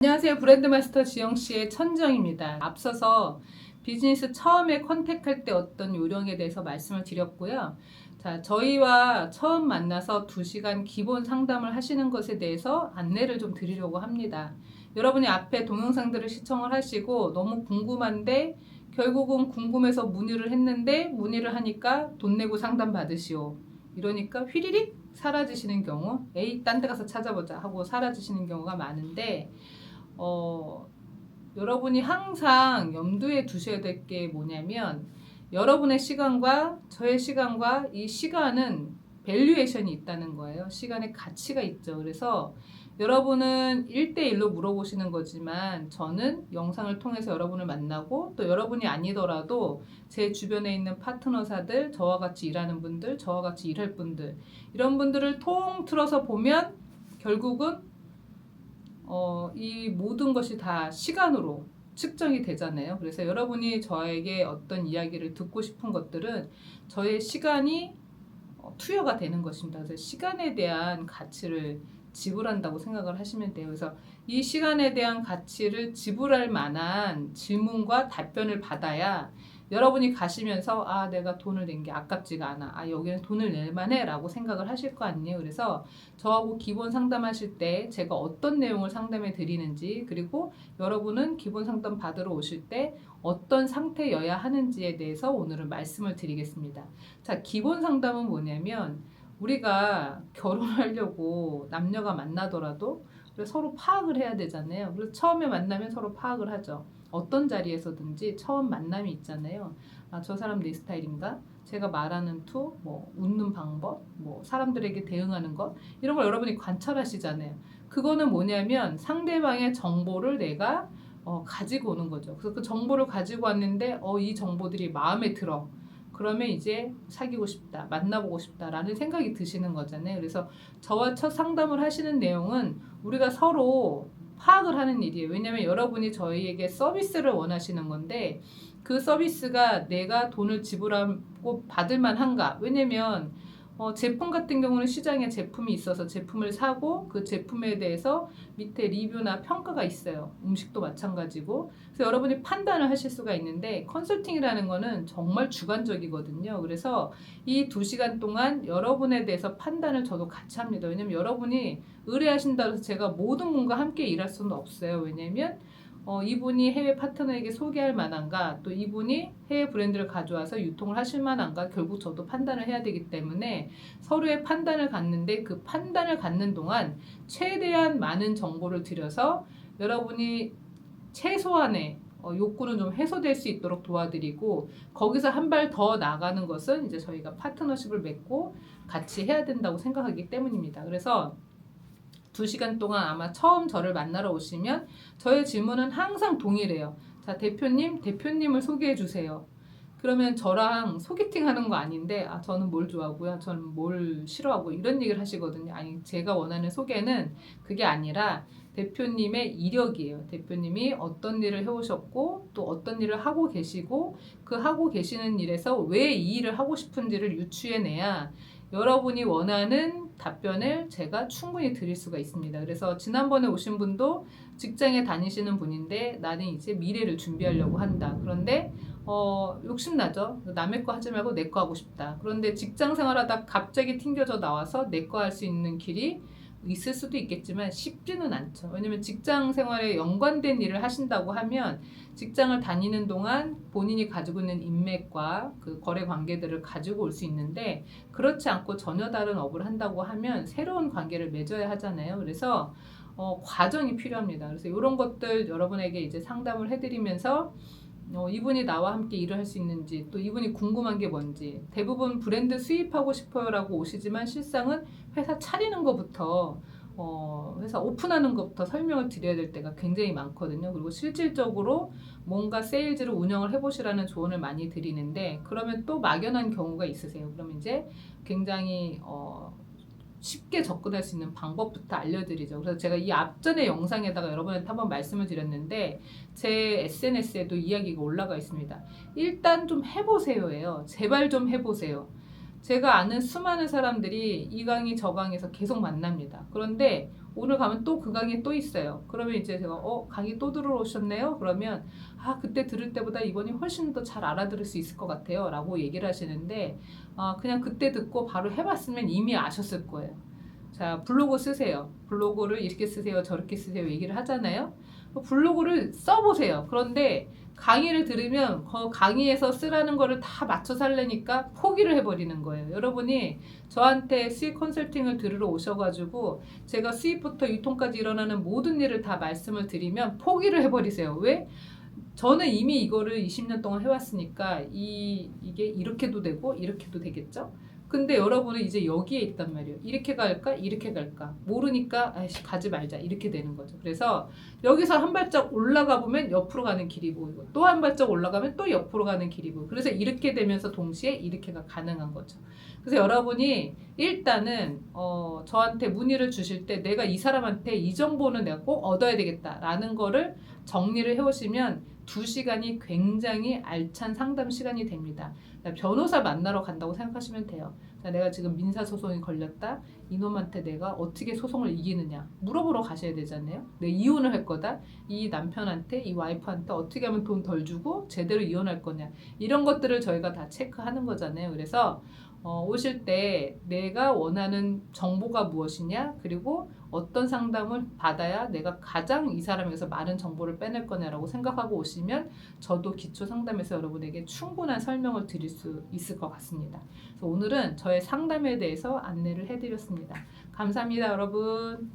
안녕하세요. 브랜드마스터 지영씨의 천정입니다. 앞서서 비즈니스 처음에 컨택할 때 어떤 요령에 대해서 말씀을 드렸고요. 자, 저희와 처음 만나서 2시간 기본 상담을 하시는 것에 대해서 안내를 좀 드리려고 합니다. 여러분이 앞에 동영상들을 시청을 하시고 너무 궁금한데 결국은 궁금해서 문의를 했는데 문의를 하니까 돈 내고 상담 받으시오. 이러니까 휘리릭 사라지시는 경우, 에이 딴 데 가서 찾아보자 하고 사라지시는 경우가 많은데 여러분이 항상 염두에 두셔야 될 게 뭐냐면 여러분의 시간과 저의 시간과 이 시간은 밸류에이션이 있다는 거예요. 시간의 가치가 있죠. 그래서 여러분은 1대1로 물어보시는 거지만 저는 영상을 통해서 여러분을 만나고 또 여러분이 아니더라도 제 주변에 있는 파트너사들, 저와 같이 일하는 분들, 저와 같이 일할 분들 이런 분들을 통틀어서 보면 결국은 이 모든 것이 다 시간으로 측정이 되잖아요. 그래서 여러분이 저에게 어떤 이야기를 듣고 싶은 것들은 저의 시간이 투여가 되는 것입니다. 그래서 시간에 대한 가치를 지불한다고 생각을 하시면 돼요. 그래서 이 시간에 대한 가치를 지불할 만한 질문과 답변을 받아야 여러분이 가시면서 아 내가 돈을 낸 게 아깝지가 않아. 아 여기는 돈을 낼 만해 라고 생각을 하실 거 아니에요. 그래서 저하고 기본 상담하실 때 제가 어떤 내용을 상담해 드리는지 그리고 여러분은 기본 상담 받으러 오실 때 어떤 상태여야 하는지에 대해서 오늘은 말씀을 드리겠습니다. 자, 기본 상담은 뭐냐면 우리가 결혼하려고 남녀가 만나더라도 서로 파악을 해야 되잖아요. 그래서 처음에 만나면 서로 파악을 하죠. 어떤 자리에서든지 처음 만남이 있잖아요. 아, 저 사람 내 스타일인가? 제가 말하는 투, 뭐 웃는 방법, 뭐 사람들에게 대응하는 것 이런 걸 여러분이 관찰하시잖아요. 그거는 뭐냐면 상대방의 정보를 내가 가지고 오는 거죠. 그래서 그 정보를 가지고 왔는데 이 정보들이 마음에 들어. 그러면 이제 사귀고 싶다, 만나보고 싶다라는 생각이 드시는 거잖아요. 그래서 저와 첫 상담을 하시는 내용은 우리가 서로 파악을 하는 일이에요. 왜냐하면 여러분이 저희에게 서비스를 원하시는 건데 그 서비스가 내가 돈을 지불하고 받을 만한가? 왜냐면 제품 같은 경우는 시장에 제품이 있어서 제품을 사고 그 제품에 대해서 밑에 리뷰나 평가가 있어요. 음식도 마찬가지고. 그래서 여러분이 판단을 하실 수가 있는데 컨설팅이라는 거는 정말 주관적이거든요. 그래서 이 2시간 동안 여러분에 대해서 판단을 저도 같이 합니다. 왜냐면 여러분이 의뢰하신다고 해서 제가 모든 분과 함께 일할 수는 없어요. 왜냐면 이분이 해외 파트너에게 소개할 만한가 또 이분이 해외 브랜드를 가져와서 유통을 하실 만한가 결국 저도 판단을 해야 되기 때문에 서로의 판단을 갖는데 그 판단을 갖는 동안 최대한 많은 정보를 드려서 여러분이 최소한의 욕구는 좀 해소될 수 있도록 도와드리고 거기서 한 발 더 나가는 것은 이제 저희가 파트너십을 맺고 같이 해야 된다고 생각하기 때문입니다. 그래서 2시간 동안 아마 처음 저를 만나러 오시면 저의 질문은 항상 동일해요. 자, 대표님을 소개해 주세요. 그러면 저랑 소개팅 하는 거 아닌데 저는 뭘 좋아하고요. 저는 뭘 싫어하고 이런 얘기를 하시거든요. 아니, 제가 원하는 소개는 그게 아니라 대표님의 이력이에요. 대표님이 어떤 일을 해오셨고 또 어떤 일을 하고 계시고 그 하고 계시는 일에서 왜 이 일을 하고 싶은지를 유추해내야 여러분이 원하는 답변을 제가 충분히 드릴 수가 있습니다. 그래서 지난번에 오신 분도 직장에 다니시는 분인데 나는 이제 미래를 준비하려고 한다. 그런데 욕심나죠. 남의 거 하지 말고 내 거 하고 싶다. 그런데 직장 생활하다 갑자기 튕겨져 나와서 내 거 할 수 있는 길이 있을 수도 있겠지만 쉽지는 않죠. 왜냐면 직장 생활에 연관된 일을 하신다고 하면 직장을 다니는 동안 본인이 가지고 있는 인맥과 그 거래 관계들을 가지고 올 수 있는데 그렇지 않고 전혀 다른 업을 한다고 하면 새로운 관계를 맺어야 하잖아요. 그래서 과정이 필요합니다. 그래서 이런 것들 여러분에게 이제 상담을 해드리면서 이분이 나와 함께 일을 할 수 있는지 또 이분이 궁금한 게 뭔지 대부분 브랜드 수입하고 싶어요라고 오시지만 실상은 회사 차리는 것부터 회사 오픈하는 것부터 설명을 드려야 될 때가 굉장히 많거든요. 그리고 실질적으로 뭔가 세일즈를 운영을 해보시라는 조언을 많이 드리는데 그러면 또 막연한 경우가 있으세요. 그럼 이제 굉장히 쉽게 접근할 수 있는 방법부터 알려드리죠. 그래서 제가 이 앞전의 영상에다가 여러분한테 한번 말씀을 드렸는데 제 SNS에도 이야기가 올라가 있습니다. 일단 좀 해보세요예요. 제발 좀 해보세요. 제가 아는 수많은 사람들이 이 강의 저 강의에서 계속 만납니다. 그런데 오늘 가면 또 그 강의 또 있어요. 그러면 이제 제가 강의 또 들어오셨네요. 그러면 그때 들을 때보다 이번이 훨씬 더 잘 알아들을 수 있을 것 같아요. 라고 얘기를 하시는데 그냥 그때 듣고 바로 해봤으면 이미 아셨을 거예요. 자, 블로그 쓰세요. 블로그를 이렇게 쓰세요. 저렇게 쓰세요. 얘기를 하잖아요. 블로그를 써보세요. 그런데 강의를 들으면 그 강의에서 쓰라는 거를 다 맞춰서 하려니까 포기를 해버리는 거예요. 여러분이 저한테 수익 컨설팅을 들으러 오셔가지고 제가 수익부터 유통까지 일어나는 모든 일을 다 말씀을 드리면 포기를 해버리세요. 왜? 저는 이미 이거를 20년 동안 해왔으니까 이게 이렇게도 되고 이렇게도 되겠죠? 근데 여러분은 이제 여기에 있단 말이에요. 이렇게 갈까? 이렇게 갈까? 모르니까 아이씨 가지 말자 이렇게 되는 거죠. 그래서 여기서 한 발짝 올라가 보면 옆으로 가는 길이 보이고 또 한 발짝 올라가면 또 옆으로 가는 길이 보이고 그래서 이렇게 되면서 동시에 이렇게가 가능한 거죠. 그래서 여러분이 일단은 저한테 문의를 주실 때 내가 이 사람한테 이 정보는 내가 꼭 얻어야 되겠다라는 거를 정리를 해오시면 2시간이 굉장히 알찬 상담 시간이 됩니다. 변호사 만나러 간다고 생각하시면 돼요. 내가 지금 민사소송이 걸렸다. 이놈한테 내가 어떻게 소송을 이기느냐 물어보러 가셔야 되잖아요. 내 이혼을 할 거다. 이 남편한테 이 와이프한테 어떻게 하면 돈 덜 주고 제대로 이혼할 거냐 이런 것들을 저희가 다 체크하는 거잖아요. 그래서 오실 때 내가 원하는 정보가 무엇이냐 그리고 어떤 상담을 받아야 내가 가장 이 사람에게서 많은 정보를 빼낼 거냐라고 생각하고 오시면 저도 기초 상담에서 여러분에게 충분한 설명을 드릴 수 있을 것 같습니다. 그래서 오늘은 저의 상담에 대해서 안내를 해드렸습니다. 감사합니다, 여러분.